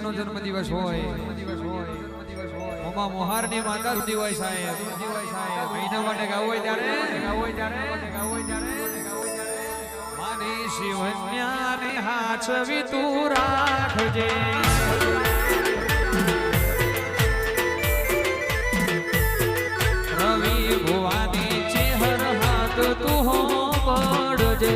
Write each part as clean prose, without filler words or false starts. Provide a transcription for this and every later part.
નો જન્મદિવસ હોય મમા મોહાર ની માતા દિવસ સાહેબ મહિના માટે ગાવું હોય ત્યારે માની શિવન્યાને હાચવી તું રાખજે રવિ ભુવાની ચેહર હાથ તું હો પડજે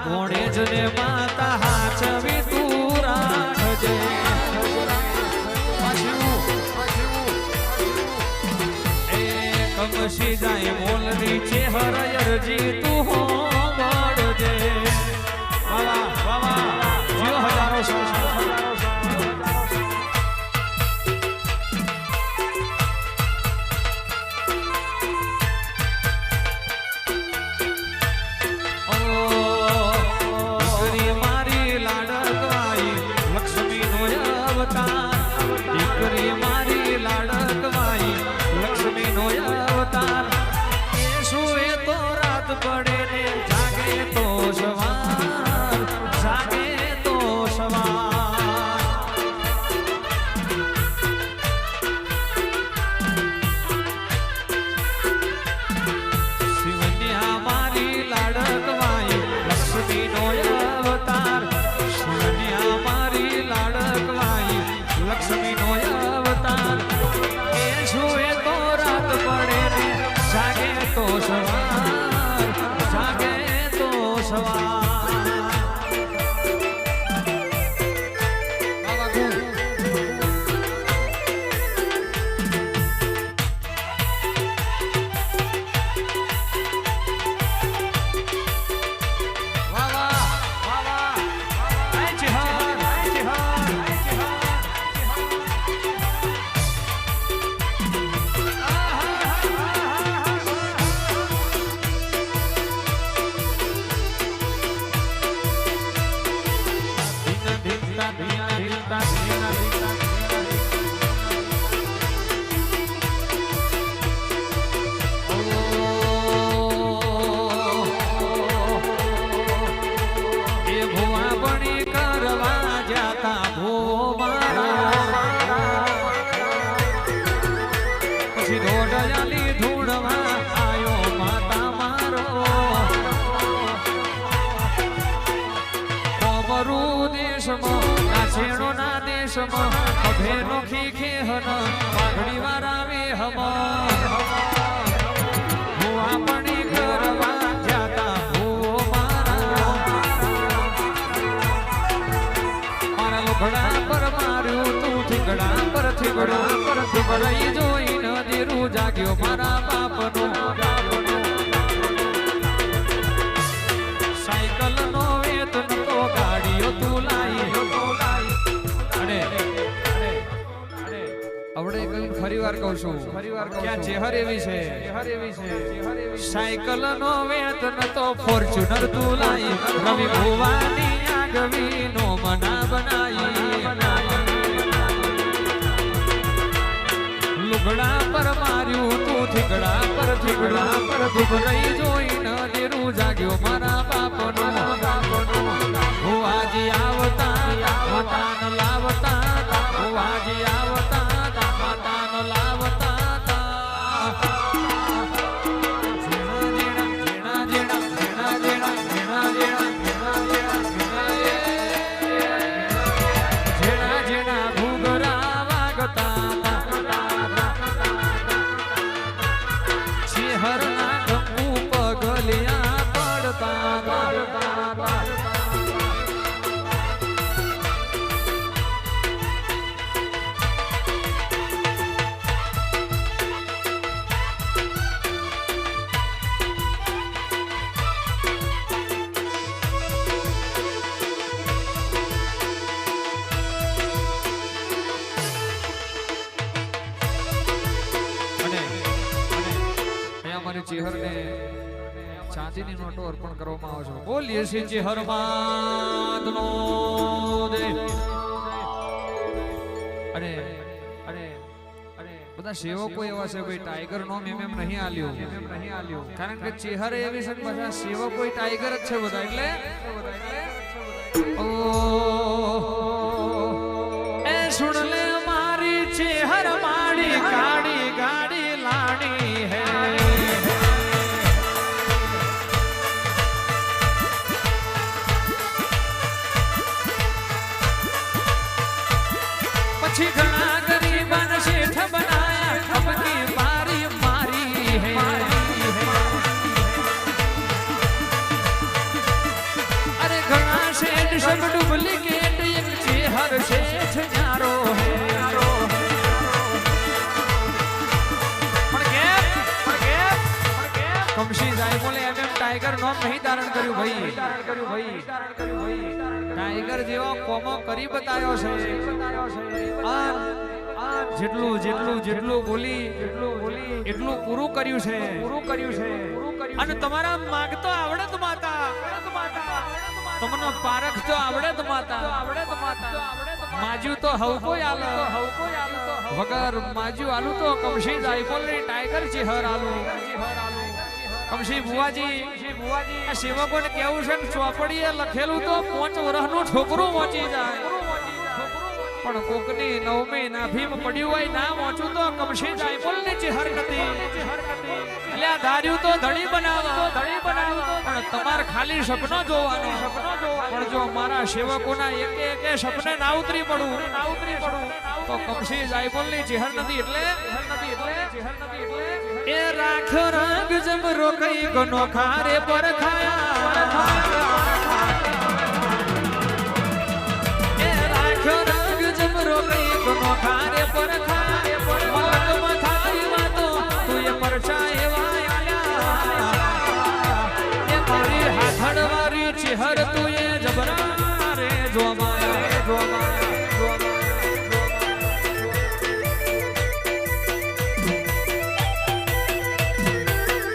ભોણેજને માતા હાચવી તું રાખજે એ કમસી જાય મોલની ચેહર અરજી તું હો મળજે વાવા વાવા જીવ હજારો દીકરી મારી લાડકવાઈ લક્ષ્મી નો અવતાર એ સુએ તો રાત પડે ને જાગે તો સવાર શિવન્યા મારી લાડકવાઈ લક્ષ્મી નો અવતાર શિવન્યા મારી લાડકવાઈ લક્ષ્મી નો અવતાર એ સુએ તો રાત પડે ને જાગે તો સવાર જોઈને દેરું જાગ્યો મારા બાપનો સાયકલ નો વેતન તો ગાડીઓ તું લાઈ અને આપણે ફરી વાર કહું છું ક્યાં ચેહર એવી છે સાયકલ નો વેતન તો ફોર્ચ્યુનર તું લાઈ રવિ ભુવાની આગવી નો મના બનાઈ લુગડા પર માર્યું તું થીગડા પર દુબરાઈ જોઈને દેરું જાગ્યો મારા બાપનો ભુવાજી આવતા માતાન લાવતા ભુવાજી આવતા માતાન લાવતા હરના ગંગુ પગલિયા પડતા પાંચની નોટો અર્પણ કરવામાં આવે છે. બોલીએ શ્રીજી હરમાતનો જય. અને બધા સેવકો એવા છે ભાઈ, ટાઈગર નો એમ નહીં આલ્યું, કારણ કે ચેહર એવી છે બધા સેવકો ટાઈગર જ છે બધા. એટલે એ સુન લે મારી ચેહર માડી ગાડી ગાડી લાડી હે. પછી ઘણા ગરીબાન શેઠ બનાયા, અબકી મારી મારી હે. અરે ઘણા શેઠ સબ ડુપ્લિકેટ, એક ચેહર શેઠ ન્યારો હે. કમશી જાયમોલે એમ ટાઈગર નામ નહીં ધારણ કર્યું ભાઈ. ટાઈગર જેવો કોમો કરી બતાવ્યો છે. જેટલું જેટલું જેટલું બોલી એટલું પૂરું કર્યું છે. અને તમારા માગતો આવડે તો માતા, તમને પારખ તો આવડે તો માતા. માજુ તો હવ કોઈ આલો, વગર માજુ આલુ તો કમશી જાયમોલ ની ટાઈગર ચેહર આલુ. કમશી બુવાજી આ સેવકોને કેવું છે, ચોપડીએ લખેલું તો 5 વર્ષનું છોકરું પહોંચી જાય, પણ કોકની નવમી નાભીમ પડ્યું હોય ના પહોંચું તો કમશી જાયમોલ ની ચેહર નથી. એટલે આ ધાર્યું તો ધડી બનાવો, પણ તમારે ખાલી સપનો જોવાનો. પણ જો મારા સેવકોના એકે સપને ના ઉતરી પડું તો કમશી જાયમોલ ની ચેહર નથી. એટલે એ રાખ્યો રંગ જમરો કઈ ગનો ખારે પર ખાયા. એ રાખ્યો રંગ જમરો કઈ ગનો ખારે પર ખાયા. મલકમાં થાય વાતો તું એ પરચા એવા આયા. એ મારી હાથડવારી ચેહર તું એ જબરા રે જોમાયા.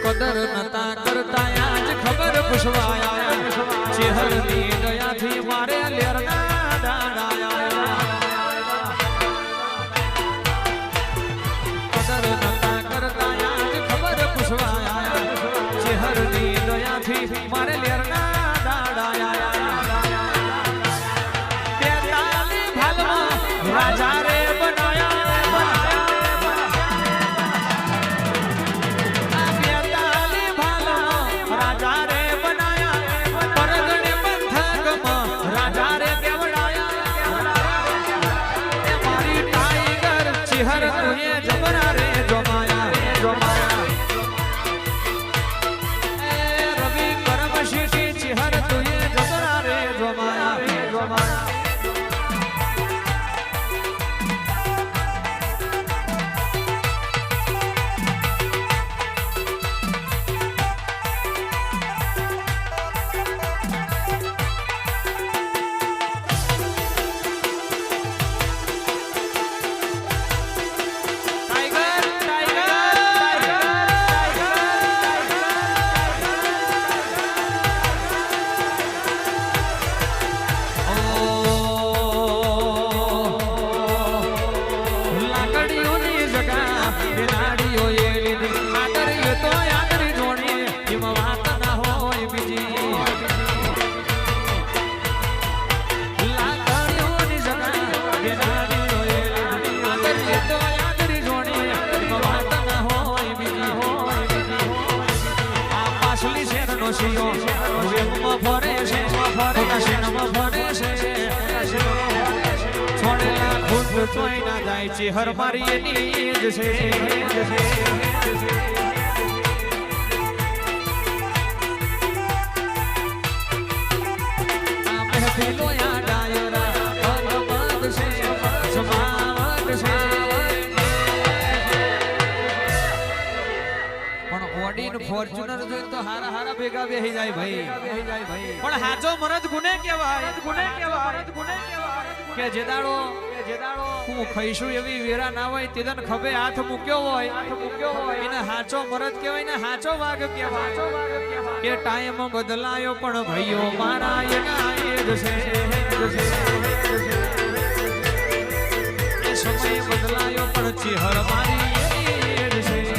કદર નતા કરતા આજ ખબર પૂછવાયા. ચેહર ની દયાથી મારે લેરના દાડાયા. કદર નતા કરતા આજ ખબર પૂછવાયા. ચેહર ની દયાથી મારે લેરના દાડાયા. 42 ભાલમાં રાજા રે બનાયા. ચેહર તુએ જબરા રે જોમાયા. એ રવિ કરમ શીશી ચેહર તુએ જબરા રે જોમાયા. ચેહર મારી એની જ છે. આ મહેફિલો યા ડાયરા અલમદ છે, જમાવટ છે. પણ ઓડીન ફોર્ચ્યુનર જોઈને તો હારા ભેગા બેહી જાય ભાઈ. પણ હાચો મરદ ગુને કહેવાય કે જે દાડો હું ખઈશું એવી વેરા ના હોય તેદન ખભે હાથ મૂક્યો હોય એને હાચો મરદ કહેવાય ને હાચો વાઘ કહેવાય એ ટાઈમ બદલાયો પણ ભાઈઓ મારા એના એ જ છે એ સમય બદલાયો પણ ચિહર મારી એ જ છે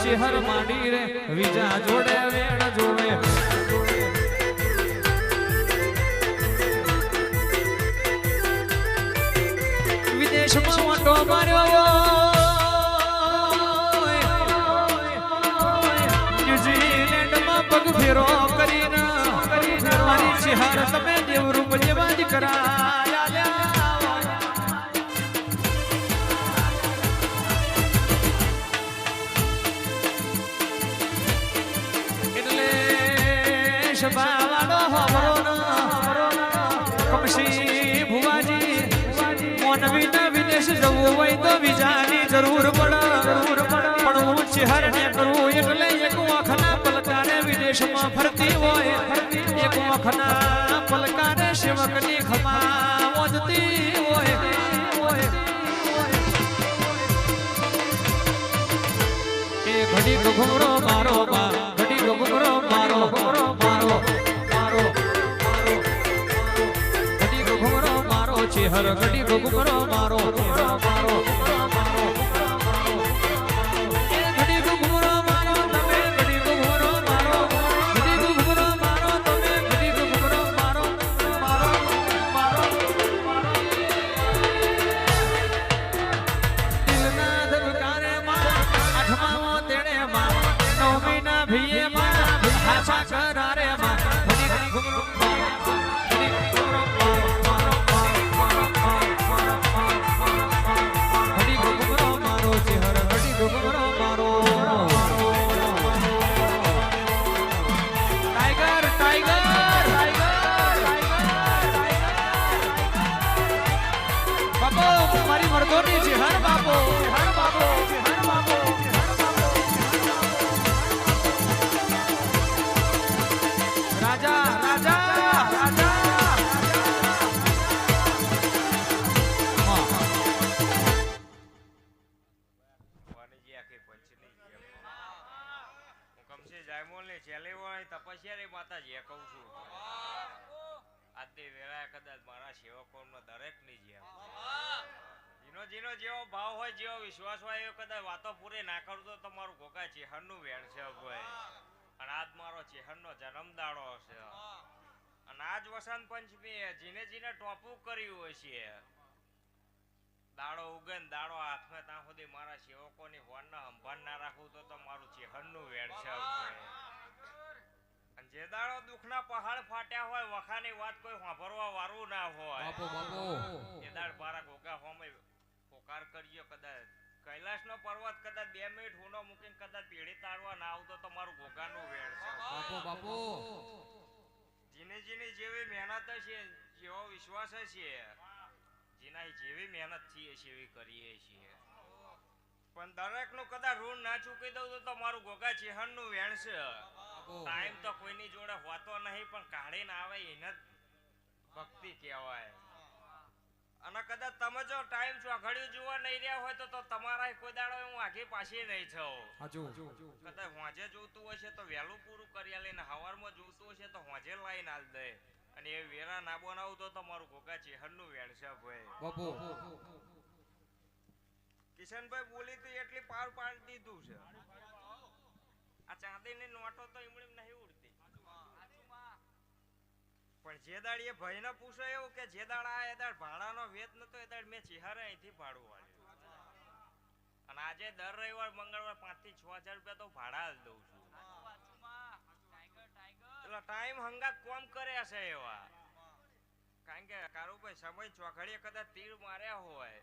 ચેહર માંડી રે વિજા જોડે વેણ જોવે વિદેશમાં ઓટો માર્યો ન્યુઝીલેન્ડમાં પગ ફેરો કરીને મારી ચેહર તમે દેવરૂપ જેવા જ કરાયા બાવાડો હમરો કમશી ભુવાજી મોનવી ના વિદેશ જવું હોય તો વિજાની જરૂર પડે પણ હું ચહેર ને કરું એટલે એક વખના પલકારે વિદેશમાં ફરતી હોય એક વખના પલકારે સેવકની ખમા મોજતી હોય એ ઘડી ઘુમરો મારો બા ઘડી ઘુમરો મારો ચેહર ઘડી ઘુમરો મારો ઘડી ઘુમરો મારો તમે ઘડી ઘુમરો મારો ઘડી ઘુમરો મારો તમે ઘડી ઘુમરો મારો દિલના ધબકારે માં આઠમા તેડે માં નવમીના ભીએ માં હાચા કરારે માં ઘડી ઘુમરો મારી મરદોની છે હર બાપો રાજા તપસ્યા માતાજી કહું છું આજની વેળા કદાચ મારા સેવકોનો દરેક ની જેમ જીનો જેવો ભાવ હોય જેવો વિશ્વાસ હોય એ કદાચ વાતો પૂરી ના કરું તો તમારું ગોગા ચેહરનું વેણ છે ભાઈ અને આજ મારો ચેહરનો જન્મદાડો હશે અને આજ વસંત પંચમી જીને ટોપું કર્યું હોય છે દાડો ઉગે ને દાડો હાથમાં ત્યાં સુધી મારા સેવકોની હોનના સંભાળ ના રાખવું તો મારું ચેહરનું વેણ છે જે દાડો દુખના પહાડ ફાટ્યા હોય વખાની વાત કોઈ સાંભળવા વાળું ના હોય એ દાડ મારા ગોગા હોમે પોકાર કર્યો કદાચ કૈલાસનો પર્વત કદાચ 2 મિનિટ હુનો મૂકીને કદાચ પેઢી તારવા ના આવતો તો મારું ગોગાનું વેણ છે જીને જેની જેવી મહેનત હશે જેવો વિશ્વાસ હશે જેના જેવી મહેનત છીએ એવી કરીએ છીએ પણ દરેક નું કદાચ ઋણ ના ચૂકી દઉં તો તમારું ગોગા ચેહન નું વેણ છે ટાઈમ તો કોઈની જોડે હોતો નહીં પણ કાઢીને આવે એને જ ભક્તિ કહેવાય અને કદાચ તમે જો ટાઈમ ચોઘડિયું જોવા નહીં રહ્યા હોય તો તમારા કોઈ દાડો હું આખી પાછી નહીં થયો કદાચ હોજે જોતું હશે તો વહેલું પૂરું કરી લઈને હવારમાં જોતું હશે તો હોજે લાઈન આલ દે અને એ વેરા ના બનાવું તો તમારું ગોગા ચેહન નું વેણ છે ભાઈ કિશનભાઈ બોલી તો એટલી પાર પાડી દીધું છે આ ચાંદીની નોટો તો એમણે નહીં ઉડતી પણ જે દાડીએ ભાઈને પૂછે એવું કે જે દાડા એ દાડ ભાડાનો વેત નતો એ દાડ મેં ચિહારે અહીંથી ભાડું વાળ્યું અને આજે દર રવિવાર મંગળવાર 5 થી 6000 રૂપિયા તો ભાડા જ દઉં છું એટલે ટાઈમ હંગાત કોમ કર્યા છે એવા કારણ કે કારુભાઈ સમય ચોઘડીએ કદાચ તીર માર્યા હોય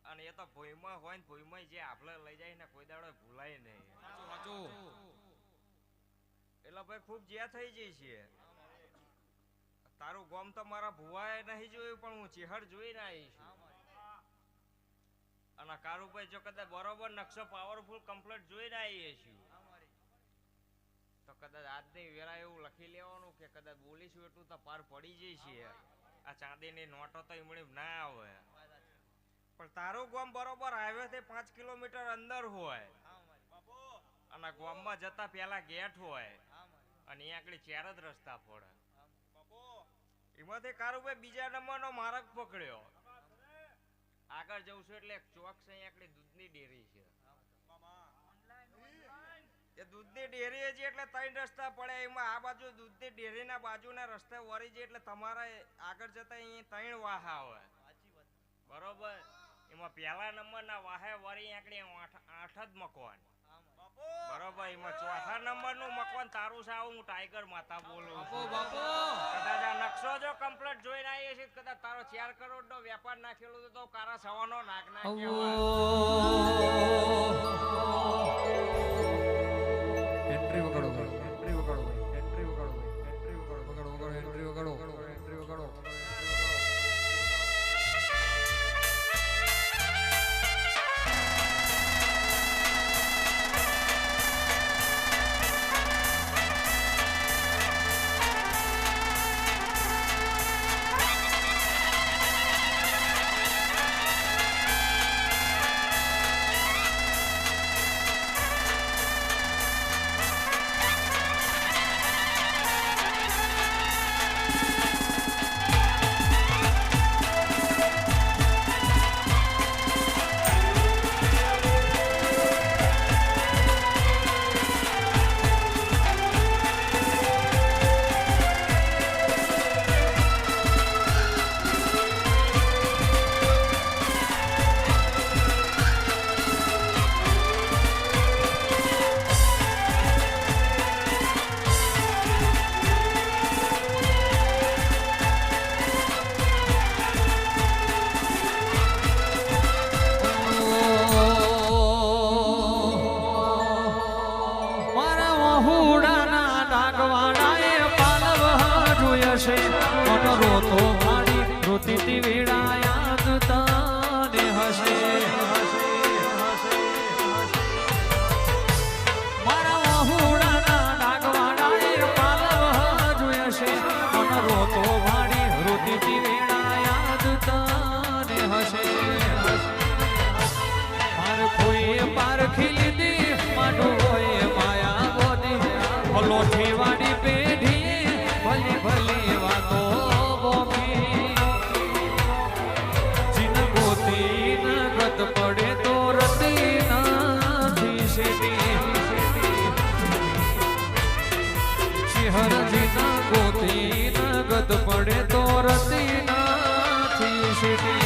અને એ તો ભૂઈમાં હોય ને ભૂઈમાં જે આપણે લઈ જાય ને કોઈ દાડો ભૂલાય નહીં એટલે ભાઈ ખૂબ જ્યાં થઈ જઈ છે તારું ગોમ તો મારા ભુવાએ નહીં જોયું પણ હું ચેહર જોઈને આવી છું અને કારુભાઈ જો કદાચ બરોબર નકશો પાવરફુલ કમ્પ્લીટ જોઈને આવીએ છીએ તો કદાચ આજની વેળા એવું લખી લેવાનું કે કદાચ બોલીશું એટલું તો પાર પડી જઈ છે આ ચાંદીની નોટો તો એમણે ના આવે પણ તારું ગામ બરોબર હાઈવે થી 5 કિલોમીટર અંદર હોય અને ગામમાં જતા પેલા ગેટ હોય અને અહીંયા આગળ 4 જ રસ્તા પડે એમાંથી કારુભાઈ બીજા નંબરનો માર્ગ પકડ્યો આગળ જવું છું એટલે ચોક છે અહીંયા આગળ દૂધની ડેરી છે એ દૂધની ડેરી છે એટલે 3 રસ્તા પડે એમાં આ બાજુ દૂધની ડેરીના બાજુના રસ્તે વળી જાય એટલે તમારે આગળ જતા અહીંયા 3 વાહા હોય બરોબર એમાં પહેલા નંબરના વાહે વળી આંકડી 8 જ મકવાન બરોબર એમાં ચોથા નંબરનું મકવાન તારું છે હું ટાઈગર માતા બોલું કદાચ આ નકશો જો કમ્પ્લીટ જોઈને આવીએ છીએ કદાચ તારો 4 કરોડનો વેપાર નાખેલો તો કારા સવાનો નાક નાખ્યો એન્ટ્રી વગાડો એન્ટ્રી વગાડો એન્ટ્રી વગાડો એન્ટ્રી વગાડો એન્ટ્રી વગાડો એન્ટ્રી વગાડો પડે તો રતી નથી સીટી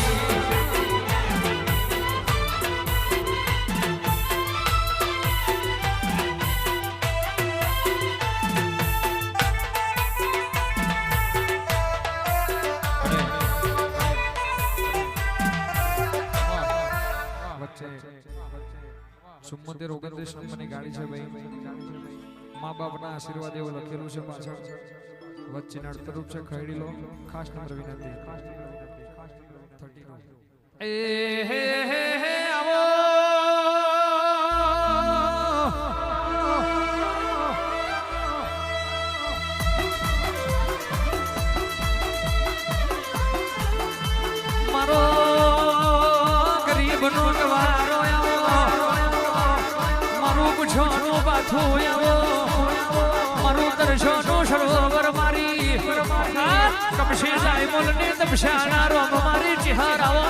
વચ્ચે 74-29 નંબરની ગાડી છે ભાઈ મા બાપના આશીર્વાદ એવું લખેલું છે પાછળ વચ્ચે નડતરૂપ છે ખૈડી લો ખાસ નંબર વિનંતી 32 એ હે હે હે આવો મારો ગરીબ નો નવારો આવો મારું પૂછોનું બાથું આવો મારું દર્શનનું સરોવર મારી કપશી જાય મોલની તપશાના રોમ મારી ચિહારાઓ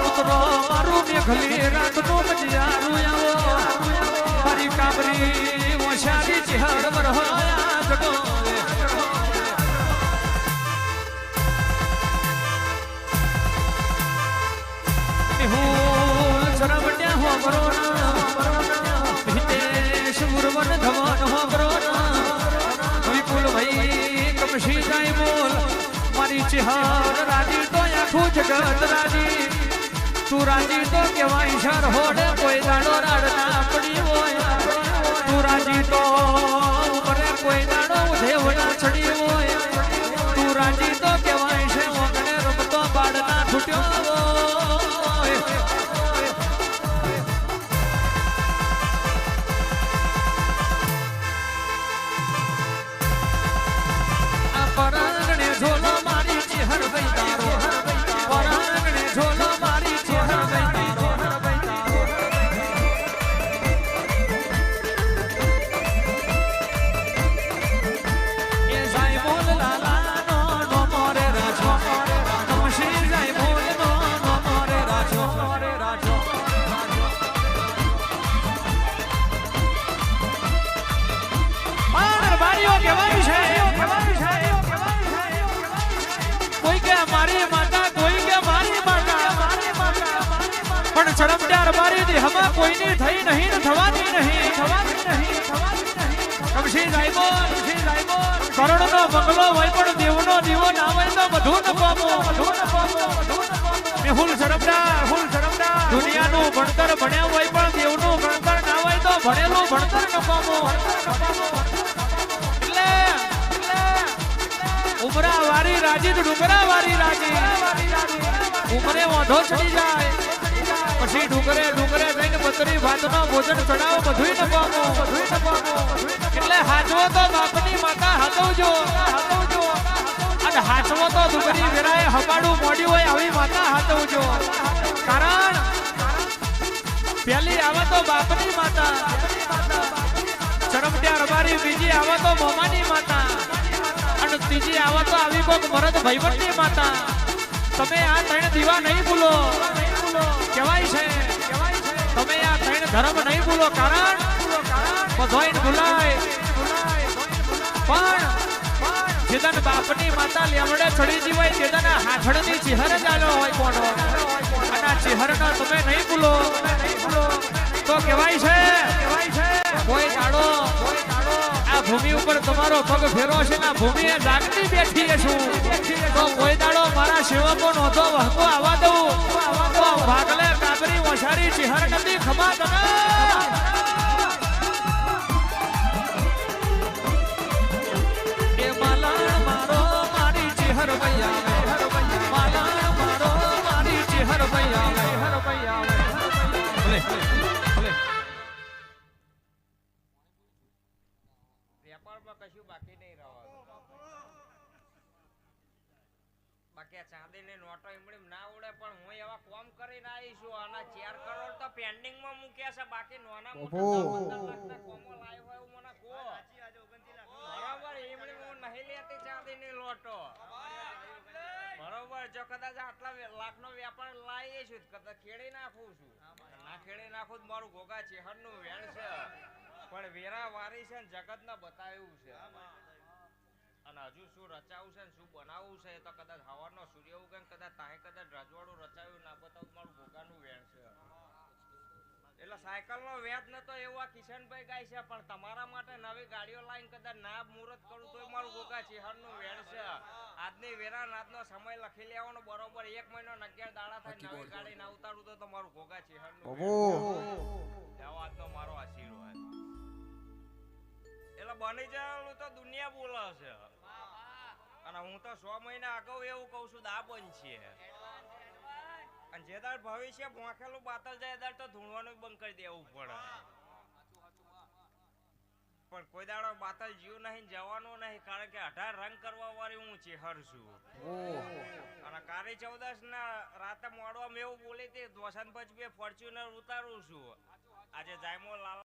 ઉતરો મારું મેઘલી રાતનું મજિયારું આવો મારી કાબરી ઓછારી ચિહાર વરહોયા જગો ચરમડ્યા હો બરોના હિતેશ મુરવન ધવન હો બરોના વિપુલ ભાઈ કમશી જાય બોલ મારી ચિહાર રાજી તો આખું જગત રાજી તું રાજી તો કેવાય શર હોડે કોઈ દાડો રાડ ના પડી હોય તું રાજી તો ઉમરે કોઈ દાડો દેવ ના ચડી હોય તું રાજી તો કેવાય છે મોગને રમતો બાડ ના છૂટ્યો પરાંગણે ઝોલો મારી ચિહર વૈતારો પરાંગણે ઝોલો મારી ચિહર વૈતારો એ સાઈ બોલ લાલાનો નો મોરે રાજો નમશી સાઈ બોલ નો મોરે રાજો પાર બારીઓ કહેવાય છે કોઈ કે મારી માતા કોઈ કે મારી માતા પણ ચડમડાર મારી દી હમા કોઈની થઈ નહીં ને થવાની નહીં કમશી જાય બોલ કરોડનો બંગલો હોય પણ દેવનો દીવો ના હોય તો બધું ન પામો મેહુલ ચડમડાર દુનિયાનું ભણતર ભણ્યા હોય પણ દેવનું ભણતર ના હોય તો ભણેલું ભણતર ન પામો ઉમરા વારી રાજી તો ડુંગરા વારી રાજી ઉમરે વાંધો ચડી જાય પછી ડુંગરે જઈને બતરી ભાતનો ભોજન ચડાવો બધુંય ન પામો એટલે હાચવો તો બાપની માતા હાચવજો અને હાચવો તો ડુંગરી વેરાએ હબાડું મોડ્યું હોય આવી માતા હાચવજો કારણ પહેલી આવે તો બાપની માતા ચરમટ્યા રબારી બીજી આવે તો મોમાની માતા અને ત્રીજી આવા તો આવી કોક મરદ ભૈવટની માતા તમે આ ત્રણ દીવા નહીં ભૂલો કહેવાય છે તમે આ ત્રણ ધર્મ નહીં ભૂલો કારણ બધોય ભૂલાય પણ જેદન બાપની માતા લેવડે ચડી જી હોય તેદન હાથડની ચિહર ચાલ્યો હોય કોનો અને આ ચિહરનો તમે નહીં ભૂલો તો કહેવાય છે કોઈ દાડો આ ભૂમિ ઉપર તમારો પગ ફેરો છે ને ભૂમિએ જાગતી બેઠી છું તો કોઈ દાડો મારા સેવકો નોંધો વહકો આવવા દઉં તો ભાગલે કાબરી ઓછારી ચિહર નથી ખમા એ માલા મારો મારી ચિહર ભૈયા માલા મારો મારી ચિહર ભૈયા વેપારમાં કશું બાકી નહીં રહેવાનું બાકી આ ચાંદીની નોટો એમડી ના ઉડે પણ હું એવા કોમ કરીને આવીશું આના 4 કરોડ તો પેન્ડિંગ માં મૂક્યા છે બાકી નાના મોટા કોમો લાવ્યો હોય એવું મને કહો બરાબર એમડી હું નહીં લેતી ચાંદીની લોટો બરોબર જો કદાચ આટલા લાખનો વેપાર લાવીએ છું કદાચ ખેડી નાખું છું ના ખેડી નાખું મારું ગોગા ચેહરનું વેણ છે પણ વેરા વારી છે ને જગતના બતાવ્યું છે અને હજુ શું રચાવું છે ને શું બનાવવું છે તો કદાચ હવારનો સૂર્ય ઉગે કદાચ તાહે કદાચ રજવાડું રચાયું ના બતાવું મારું ગોગાનું વેણ છે એટલે સાયકલ નો વેચ નતો એવો આ કિશનભાઈ ગાય છે પણ તમારા માટે નવી ગાડીઓ લાઈન કદાચ ના મુહૂર્ત કરું તોય મારું ગોગા ચિહર નું વેણ છે આજની વેરા રાતનો સમય લખી લેવાનો બરોબર 1 મહિનો ને 11 દાડા થાય નવી ગાડી ના ઉતારું તો તમારું ગોગા ચિહર નું એવો આજનો મારો આશીર્વાદ એટલે બની જાયેલું તો દુનિયા બોલે છે અને હું તો 100 મહિના અગાઉ એવું કહું છું દા બનશે અને જે દાડ ભવિષ્ય ભોંખેલું બાતલ જાય દાડ તો ધૂણવાનું બંધ કરી દેવું પડે પણ કોઈ દાડો બાતલ જીવ નહીં જવાનું નહીં કારણ કે 18 રંગ કરવા વાળી હું ચેહર છું અને કાળી 14 ના રાતે મોડવા મેં એવું બોલી હતી 2 ફોર્ચ્યુનર ઉતારું છું આજે જાયમો લાલ